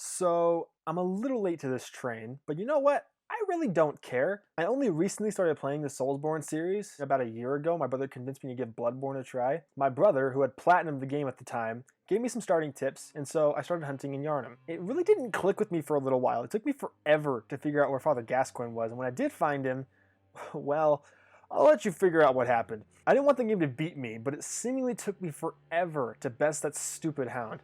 So, I'm a little late to this train, but you know what? I really don't care. I only recently started playing the Soulsborne series. About a year ago, my brother convinced me to give Bloodborne a try. My brother, who had platinumed the game at the time, gave me some starting tips, and so I started hunting in Yharnam. It really didn't click with me for a little while. It took me forever to figure out where Father Gascoigne was, and when I did find him, well, I'll let you figure out what happened. I didn't want the game to beat me, but it seemingly took me forever to best that stupid hound.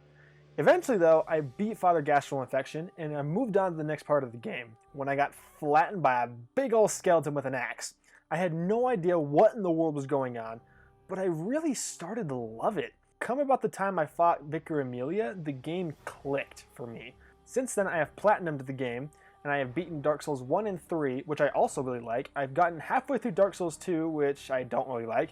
Eventually, though, I beat Father Gastral Infection, and I moved on to the next part of the game, when I got flattened by a big old skeleton with an axe. I had no idea what in the world was going on, but I really started to love it. Come about the time I fought Vicar Amelia, the game clicked for me. Since then, I have platinumed the game, and I have beaten Dark Souls 1 and 3, which I also really like. I've gotten halfway through Dark Souls 2, which I don't really like.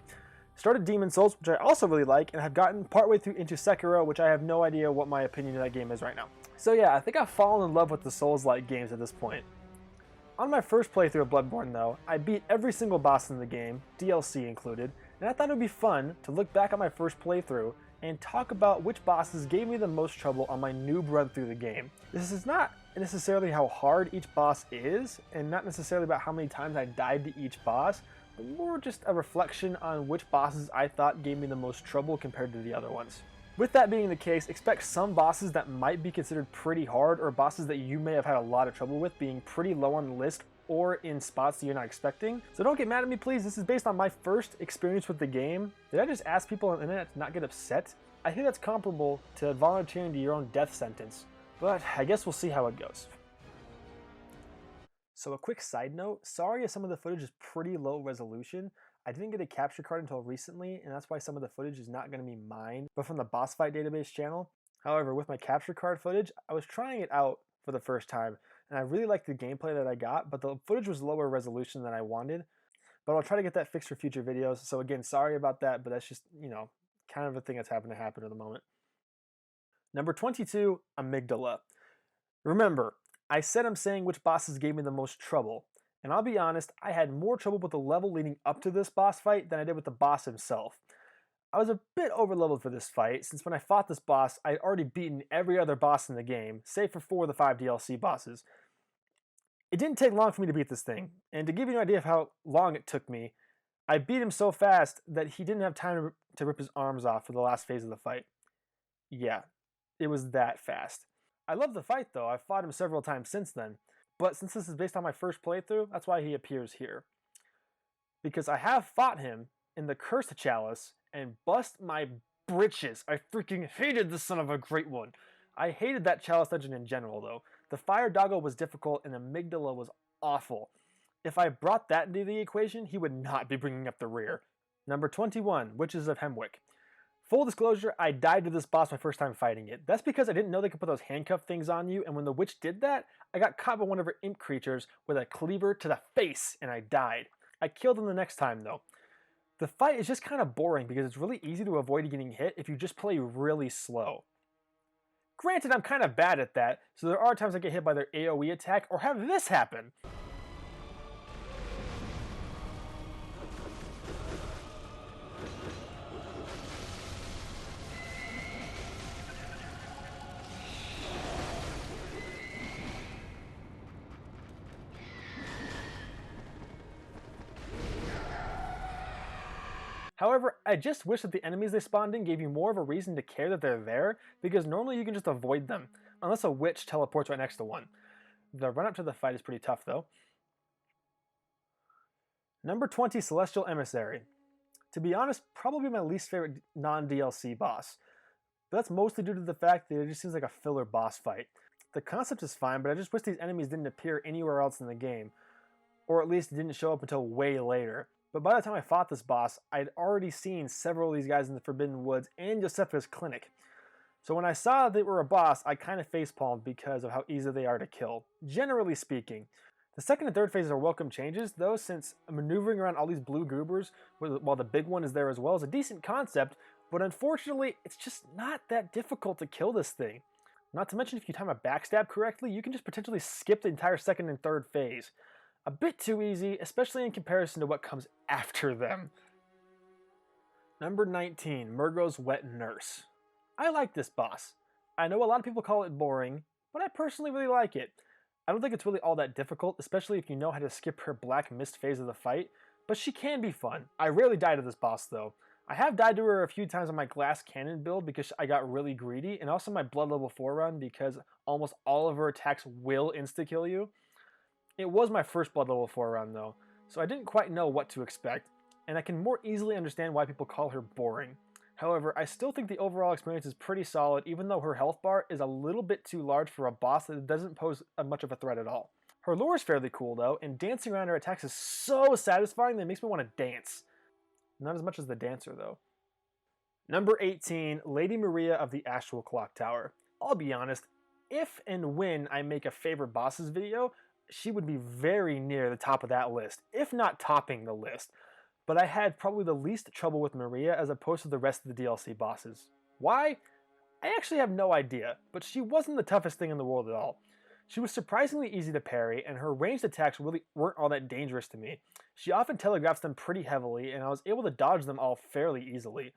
Started Demon Souls, which I also really like, and have gotten partway through into Sekiro, which I have no idea what my opinion of that game is right now. So yeah, I think I've fallen in love with the Souls-like games at this point. On my first playthrough of Bloodborne though, I beat every single boss in the game, DLC included, and I thought it would be fun to look back at my first playthrough and talk about which bosses gave me the most trouble on my noob run through the game. This is not necessarily how hard each boss is, and not necessarily about how many times I died to each boss, but more just a reflection on which bosses I thought gave me the most trouble compared to the other ones. With that being the case, expect some bosses that might be considered pretty hard, or bosses that you may have had a lot of trouble with, being pretty low on the list or in spots that you're not expecting. So don't get mad at me, please. This is based on my first experience with the game. Did I just ask people on the internet to not get upset? I think that's comparable to volunteering to your own death sentence, but I guess we'll see how it goes. So a quick side note, sorry if some of the footage is pretty low resolution. I didn't get a capture card until recently, and that's why some of the footage is not going to be mine, but from the boss fight database channel. However, with my capture card footage, I was trying it out for the first time, and I really liked the gameplay that I got, but the footage was lower resolution than I wanted. But I'll try to get that fixed for future videos, so again, sorry about that, but that's just, kind of a thing that's happened to happen at the moment. Number 22, Amygdala. Remember, I said I'm saying which bosses gave me the most trouble, and I'll be honest, I had more trouble with the level leading up to this boss fight than I did with the boss himself. I was a bit overleveled for this fight, since when I fought this boss, I'd already beaten every other boss in the game, save for 4 of the 5 DLC bosses. It didn't take long for me to beat this thing, and to give you an idea of how long it took me, I beat him so fast that he didn't have time to rip his arms off for the last phase of the fight. Yeah, it was that fast. I love the fight though, I've fought him several times since then, but since this is based on my first playthrough, that's why he appears here. Because I have fought him in the Cursed Chalice and bust my britches. I freaking hated this son of a great one. I hated that Chalice dungeon in general though. The Fire Doggo was difficult and Amygdala was awful. If I brought that into the equation, he would not be bringing up the rear. Number 21, Witches of Hemwick. Full disclosure, I died to this boss my first time fighting it. That's because I didn't know they could put those handcuff things on you, and when the witch did that, I got caught by one of her imp creatures with a cleaver to the face, and I died. I killed him the next time though. The fight is just kind of boring because it's really easy to avoid getting hit if you just play really slow. Granted, I'm kind of bad at that, so there are times I get hit by their AoE attack or have this happen. However, I just wish that the enemies they spawned in gave you more of a reason to care that they're there, because normally you can just avoid them, unless a witch teleports right next to one. The run up to the fight is pretty tough though. Number 20, Celestial Emissary. To be honest, probably my least favorite non-DLC boss. But that's mostly due to the fact that it just seems like a filler boss fight. The concept is fine, but I just wish these enemies didn't appear anywhere else in the game, or at least didn't show up until way later. But by the time I fought this boss, I'd already seen several of these guys in the Forbidden Woods and Josephus Clinic. So when I saw they were a boss, I kind of facepalmed because of how easy they are to kill, generally speaking. The second and third phases are welcome changes, though, since maneuvering around all these blue goobers while the big one is there as well is a decent concept, but unfortunately, it's just not that difficult to kill this thing. Not to mention, if you time a backstab correctly, you can just potentially skip the entire second and third phase. A bit too easy, especially in comparison to what comes after them. Number 19, Murgo's Wet Nurse. I like this boss. I know a lot of people call it boring, but I personally really like it. I don't think it's really all that difficult, especially if you know how to skip her Black Mist phase of the fight, but she can be fun. I rarely die to this boss though. I have died to her a few times on my Glass Cannon build because I got really greedy, and also my Blood level 4 run because almost all of her attacks will insta-kill you. It was my first Blood level 4 run though, so I didn't quite know what to expect, and I can more easily understand why people call her boring. However, I still think the overall experience is pretty solid, even though her health bar is a little bit too large for a boss that doesn't pose much of a threat at all. Her lore is fairly cool though, and dancing around her attacks is so satisfying that it makes me want to dance. Not as much as the dancer though. Number 18, Lady Maria of the Astral Clock Tower. I'll be honest, if and when I make a favorite bosses video, she would be very near the top of that list, if not topping the list. But I had probably the least trouble with Maria as opposed to the rest of the DLC bosses. Why? I actually have no idea, but she wasn't the toughest thing in the world at all. She was surprisingly easy to parry, and her ranged attacks really weren't all that dangerous to me. She often telegraphs them pretty heavily, and I was able to dodge them all fairly easily.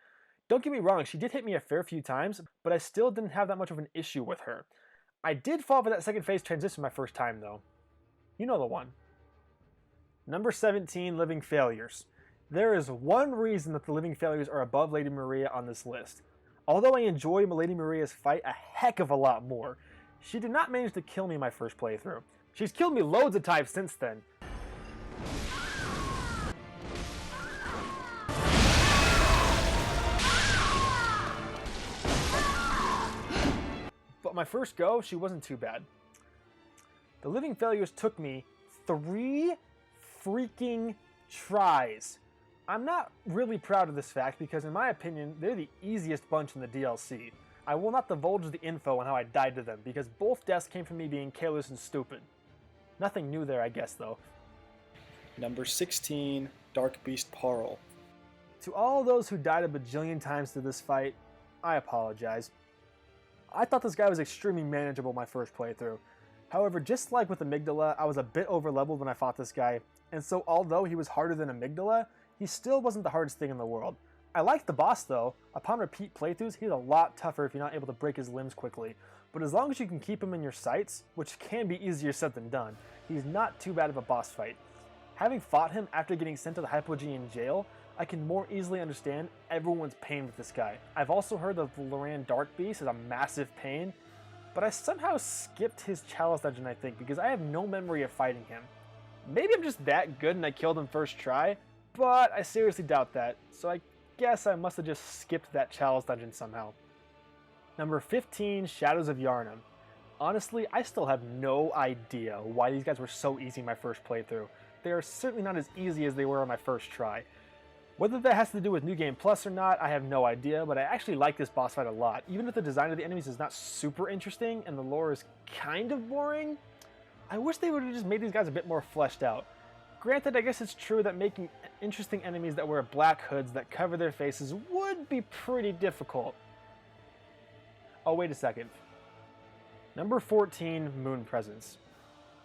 Don't get me wrong, she did hit me a fair few times, but I still didn't have that much of an issue with her. I did fall for that second phase transition my first time though. You know the one. Number 17, Living Failures. There is one reason that the Living Failures are above Lady Maria on this list. Although I enjoy Lady Maria's fight a heck of a lot more, she did not manage to kill me my first playthrough. She's killed me loads of times since then. But my first go, she wasn't too bad. The Living Failures took me 3 freaking tries. I'm not really proud of this fact because in my opinion, they're the easiest bunch in the DLC. I will not divulge the info on how I died to them because both deaths came from me being careless and stupid. Nothing new there, I guess, though. Number 16, Dark Beast Parl. To all those who died a bajillion times to this fight, I apologize. I thought this guy was extremely manageable my first playthrough. However, just like with Amygdala, I was a bit overleveled when I fought this guy, and so although he was harder than Amygdala, he still wasn't the hardest thing in the world. I liked the boss though. Upon repeat playthroughs, he's a lot tougher if you're not able to break his limbs quickly, but as long as you can keep him in your sights, which can be easier said than done, he's not too bad of a boss fight. Having fought him after getting sent to the Hypogean jail, I can more easily understand everyone's pain with this guy. I've also heard that the Loran Dark Beast is a massive pain, but I somehow skipped his Chalice dungeon I think because I have no memory of fighting him. Maybe I'm just that good and I killed him first try, but I seriously doubt that, so I guess I must have just skipped that Chalice dungeon somehow. Number 15, Shadows of Yharnam. Honestly, I still have no idea why these guys were so easy my first playthrough. They are certainly not as easy as they were on my first try. Whether that has to do with New Game Plus or not, I have no idea, but I actually like this boss fight a lot. Even if the design of the enemies is not super interesting and the lore is kind of boring, I wish they would have just made these guys a bit more fleshed out. Granted, I guess it's true that making interesting enemies that wear black hoods that cover their faces would be pretty difficult. Oh, wait a second. Number 14, Moon Presence.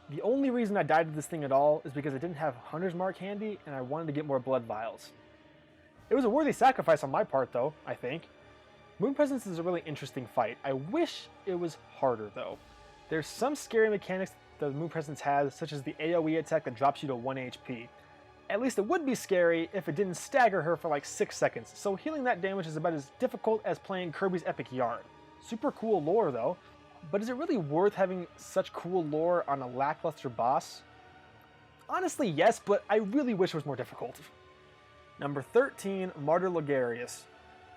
The only reason I died to this thing at all is because I didn't have Hunter's Mark handy and I wanted to get more blood vials. It was a worthy sacrifice on my part though, I think. Moon Presence is a really interesting fight. I wish it was harder though. There's some scary mechanics that the Moon Presence has, such as the AoE attack that drops you to 1 HP. At least it would be scary if it didn't stagger her for like 6 seconds, so healing that damage is about as difficult as playing Kirby's Epic Yarn. Super cool lore though, but is it really worth having such cool lore on a lackluster boss? Honestly yes, but I really wish it was more difficult. Number 13, Martyr Legarius.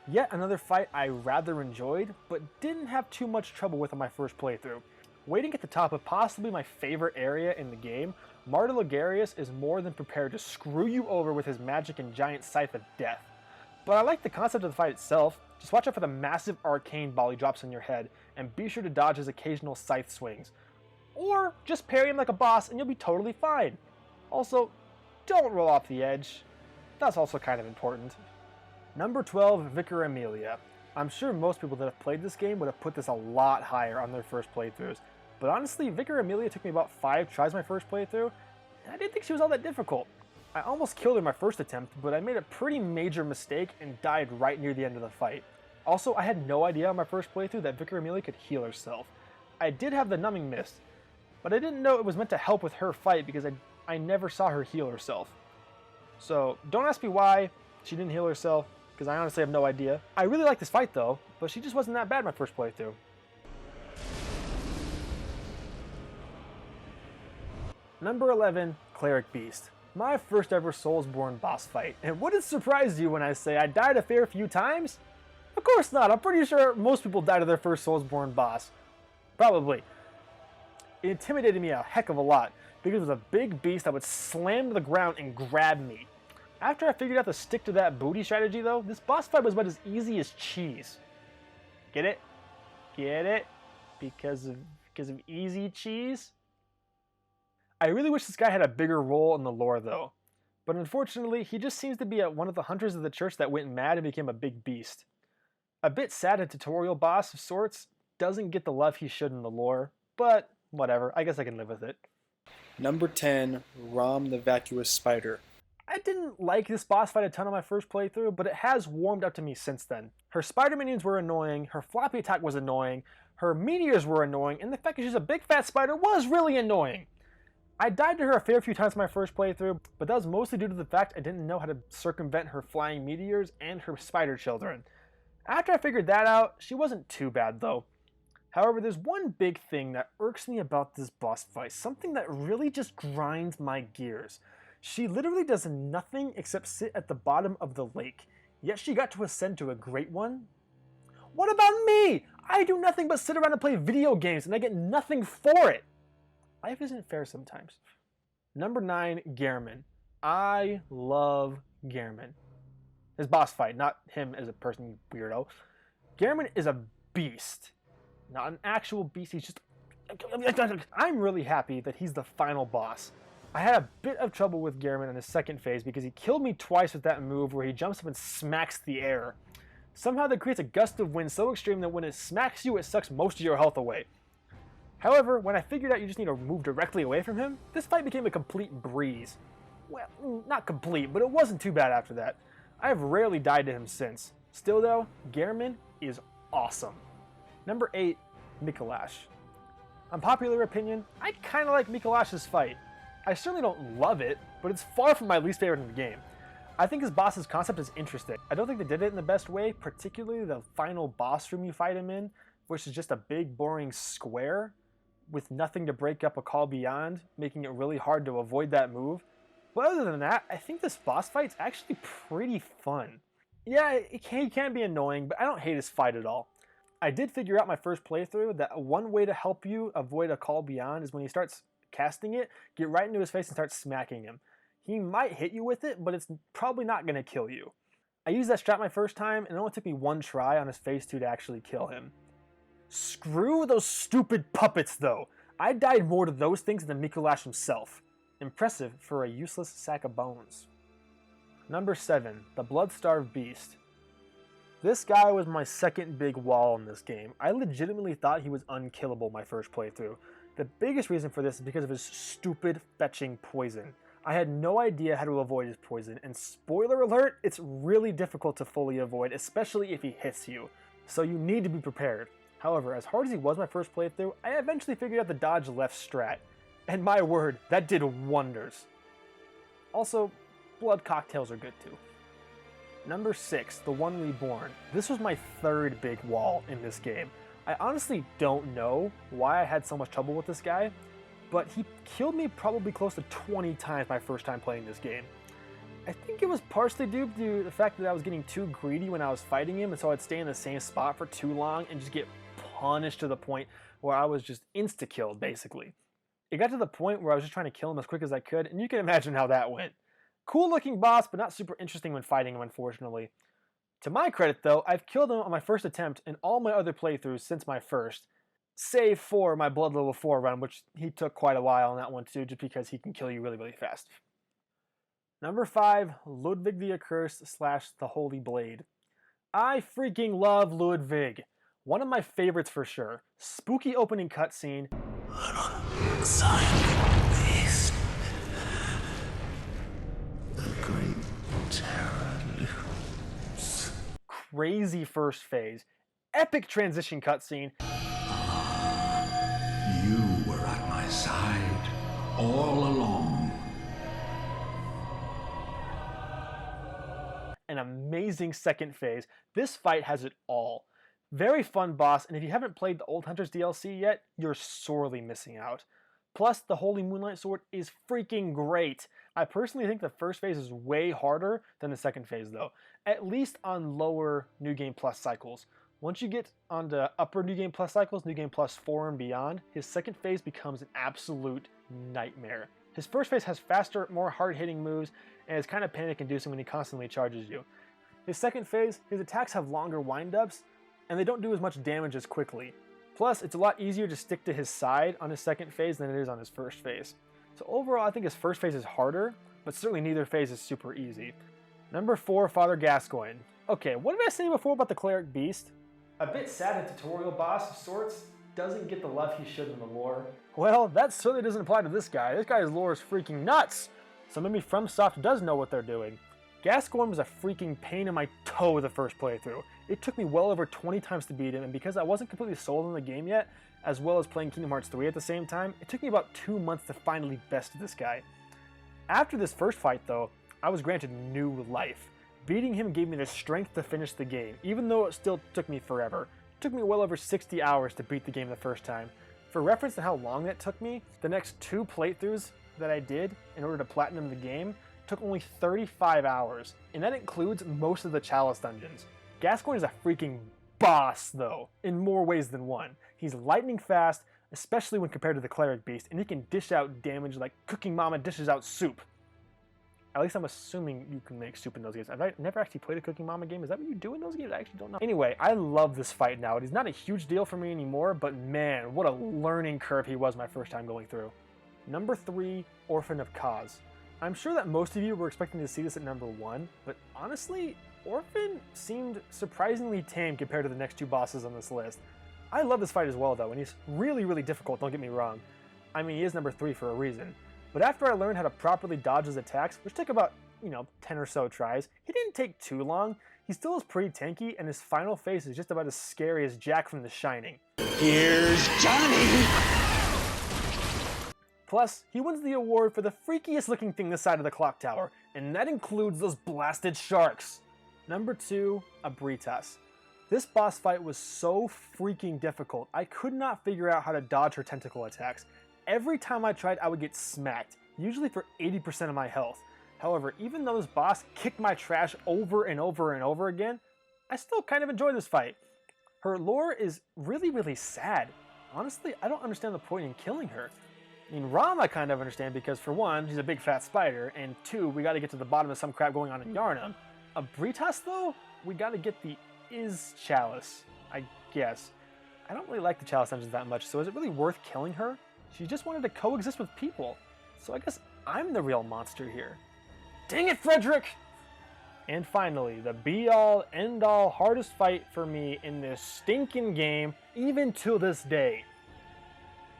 Yet another fight I rather enjoyed, but didn't have too much trouble with on my first playthrough. Waiting at the top of possibly my favorite area in the game, Martyr Legarius is more than prepared to screw you over with his magic and giant scythe of death. But I like the concept of the fight itself. Just watch out for the massive arcane ball he drops on your head, and be sure to dodge his occasional scythe swings. Or just parry him like a boss and you'll be totally fine. Also, don't roll off the edge. That's also kind of important. Number 12, Vicar Amelia. I'm sure most people that have played this game would have put this a lot higher on their first playthroughs, but honestly, Vicar Amelia took me about 5 tries my first playthrough, and I didn't think she was all that difficult. I almost killed her my first attempt, but I made a pretty major mistake and died right near the end of the fight. Also, I had no idea on my first playthrough that Vicar Amelia could heal herself. I did have the numbing mist, but I didn't know it was meant to help with her fight because I never saw her heal herself. So don't ask me why she didn't heal herself, because I honestly have no idea. I really like this fight though, but she just wasn't that bad my first playthrough. Number 11, Cleric Beast. My first ever Soulsborne boss fight. And would it surprise you when I say I died a fair few times? Of course not. I'm pretty sure most people die to their first Soulsborne boss. Probably. It intimidated me a heck of a lot because it was a big beast that would slam to the ground and grab me. After I figured out the stick to that booty strategy though, this boss fight was about as easy as cheese. Get it? Get it? Because of easy cheese? I really wish this guy had a bigger role in the lore though, but unfortunately he just seems to be one of the hunters of the church that went mad and became a big beast. A bit sad a tutorial boss of sorts doesn't get the love he should in the lore, but whatever, I guess I can live with it. Number 10, Rom the Vacuous Spider. I didn't like this boss fight a ton on my first playthrough, but it has warmed up to me since then. Her spider minions were annoying, her floppy attack was annoying, her meteors were annoying, and the fact that she's a big fat spider was really annoying. I died to her a fair few times in my first playthrough, but that was mostly due to the fact I didn't know how to circumvent her flying meteors and her spider children. After I figured that out, she wasn't too bad though. However, there's one big thing that irks me about this boss fight, something that really just grinds my gears. She literally does nothing except sit at the bottom of the lake, yet she got to ascend to a great one? What about me? I do nothing but sit around and play video games and I get nothing for it. Life isn't fair sometimes. Number 9, Gehrman. I love Gehrman. His boss fight, not him as a person, weirdo. Gehrman is a beast. Not an actual beast, he's just... I'm really happy that he's the final boss. I had a bit of trouble with Gehrman in his second phase because he killed me twice with that move where he jumps up and smacks the air. Somehow that creates a gust of wind so extreme that when it smacks you, it sucks most of your health away. However, when I figured out you just need to move directly away from him, this fight became a complete breeze. Well, not complete, but it wasn't too bad after that. I have rarely died to him since. Still though, Gehrman is awesome. Number 8, Nikolas. Unpopular opinion, I kinda like Nikolas' fight. I certainly don't love it, but it's far from my least favorite in the game. I think his boss's concept is interesting. I don't think they did it in the best way, particularly the final boss room you fight him in, which is just a big boring square with nothing to break up a call beyond, making it really hard to avoid that move. But other than that, I think this boss fight's actually pretty fun. Yeah, he can be annoying, but I don't hate his fight at all. I did figure out my first playthrough that one way to help you avoid a call beyond is when he starts casting it, get right into his face and start smacking him. He might hit you with it, but it's probably not going to kill you. I used that strat my first time, and it only took me one try on his phase 2 to actually kill him. Screw those stupid puppets though. I died more to those things than Nikolas himself. Impressive for a useless sack of bones. Number 7, the Bloodstarved Beast. This guy was my second big wall in this game. I legitimately thought he was unkillable my first playthrough. The biggest reason for this is because of his stupid fetching poison. I had no idea how to avoid his poison, and spoiler alert, it's really difficult to fully avoid, especially if he hits you. So you need to be prepared. However, as hard as he was my first playthrough, I eventually figured out the dodge left strat. And my word, that did wonders. Also, blood cocktails are good too. Number 6, the One Reborn. This was my third big wall in this game. I honestly don't know why I had so much trouble with this guy, but he killed me probably close to 20 times my first time playing this game. I think it was partially due to the fact that I was getting too greedy when I was fighting him, and so I'd stay in the same spot for too long and just get punished to the point where I was just insta-killed, basically. It got to the point where I was just trying to kill him as quick as I could, and you can imagine how that went. Cool looking boss, but not super interesting when fighting him, unfortunately. To my credit though, I've killed him on my first attempt in all my other playthroughs since my first, save for my Blood Level 4 run, which he took quite a while on that one too, just because he can kill you really, really fast. Number 5, Ludwig the Accursed / the Holy Blade. I freaking love Ludwig. One of my favorites for sure. Spooky opening cutscene. Beast. The great terror looms. Crazy first phase. Epic transition cutscene. all along. An amazing second phase. This fight has it all. Very fun boss, and if you haven't played the Old Hunters DLC yet, you're sorely missing out. Plus, the Holy Moonlight Sword is freaking great. I personally think the first phase is way harder than the second phase though, at least on lower New Game Plus cycles. Once you get onto upper New Game Plus cycles, New Game Plus 4 and beyond, his second phase becomes an absolute nightmare. His first phase has faster, more hard-hitting moves, and is kind of panic-inducing when he constantly charges you. His second phase, his attacks have longer wind-ups, and they don't do as much damage as quickly. Plus, it's a lot easier to stick to his side on his second phase than it is on his first phase. So overall, I think his first phase is harder, but certainly neither phase is super easy. Number 4, Father Gascoigne. Okay, what did I say before about the Cleric Beast? A bit sad a tutorial boss of sorts doesn't get the love he should in the lore. Well, that certainly doesn't apply to this guy. This guy's lore is freaking nuts! So maybe FromSoft does know what they're doing. Gascoigne was a freaking pain in my toe the first playthrough. It took me well over 20 times to beat him, and because I wasn't completely sold on the game yet, as well as playing Kingdom Hearts 3 at the same time, it took me about 2 months to finally best this guy. After this first fight though, I was granted new life. Beating him gave me the strength to finish the game, even though it still took me forever. It took me well over 60 hours to beat the game the first time. For reference to how long that took me, the next 2 playthroughs that I did in order to platinum the game took only 35 hours, and that includes most of the Chalice dungeons. Gascoigne is a freaking boss though, in more ways than one. He's lightning fast, especially when compared to the Cleric Beast, and he can dish out damage like Cooking Mama dishes out soup. At least I'm assuming you can make soup in those games. I've never actually played a Cooking Mama game. Is that what you do in those games? I actually don't know. Anyway, I love this fight now. It is not a huge deal for me anymore, but man, what a learning curve he was my first time going through. Number 3, Orphan of Cause. I'm sure that most of you were expecting to see this at number 1, but honestly, Orphan seemed surprisingly tame compared to the next 2 bosses on this list. I love this fight as well though, and he's really, really difficult, don't get me wrong. I mean, he is number 3 for a reason. But after I learned how to properly dodge his attacks, which took about, 10 or so tries, he didn't take too long. He still is pretty tanky, and his final phase is just about as scary as Jack from The Shining. Here's Johnny! Plus, he wins the award for the freakiest looking thing this side of the clock tower, and that includes those blasted sharks. Number 2, Abritas. This boss fight was so freaking difficult, I could not figure out how to dodge her tentacle attacks. Every time I tried, I would get smacked, usually for 80% of my health. However, even though this boss kicked my trash over and over and over again, I still kind of enjoy this fight. Her lore is really, really sad. Honestly, I don't understand the point in killing her. I mean, Rom I kind of understand because for one, she's a big fat spider, and 2, we gotta get to the bottom of some crap going on in Yharnam. Abritas though, we gotta get the Chalice, I guess. I don't really like the Chalice dungeons that much, so is it really worth killing her? She just wanted to coexist with people, so I guess I'm the real monster here. Dang it, Frederick! And finally, the be-all, end-all, hardest fight for me in this stinking game, even to this day.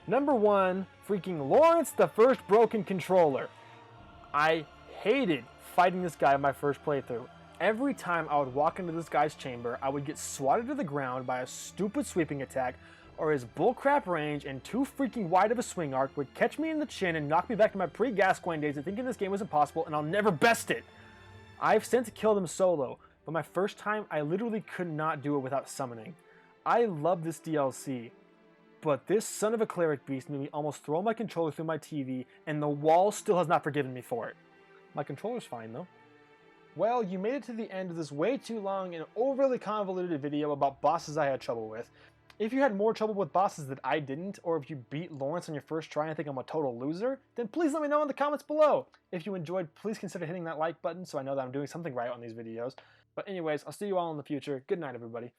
Number 1, freaking Lawrence the First Broken Controller. I hated fighting this guy in my first playthrough. Every time I would walk into this guy's chamber, I would get swatted to the ground by a stupid sweeping attack, or his bullcrap range and too freaking wide of a swing arc would catch me in the chin and knock me back to my pre-Gascoigne days and thinking this game was impossible and I'll never best it. I've since killed him solo, but my first time I literally could not do it without summoning. I love this DLC, but this son of a Cleric Beast made me almost throw my controller through my TV, and the wall still has not forgiven me for it. My controller's fine though. Well, you made it to the end of this way too long and overly convoluted video about bosses I had trouble with. If you had more trouble with bosses that I didn't, or if you beat Lawrence on your first try and think I'm a total loser, then please let me know in the comments below. If you enjoyed, please consider hitting that like button so I know that I'm doing something right on these videos. But anyways, I'll see you all in the future. Good night, everybody.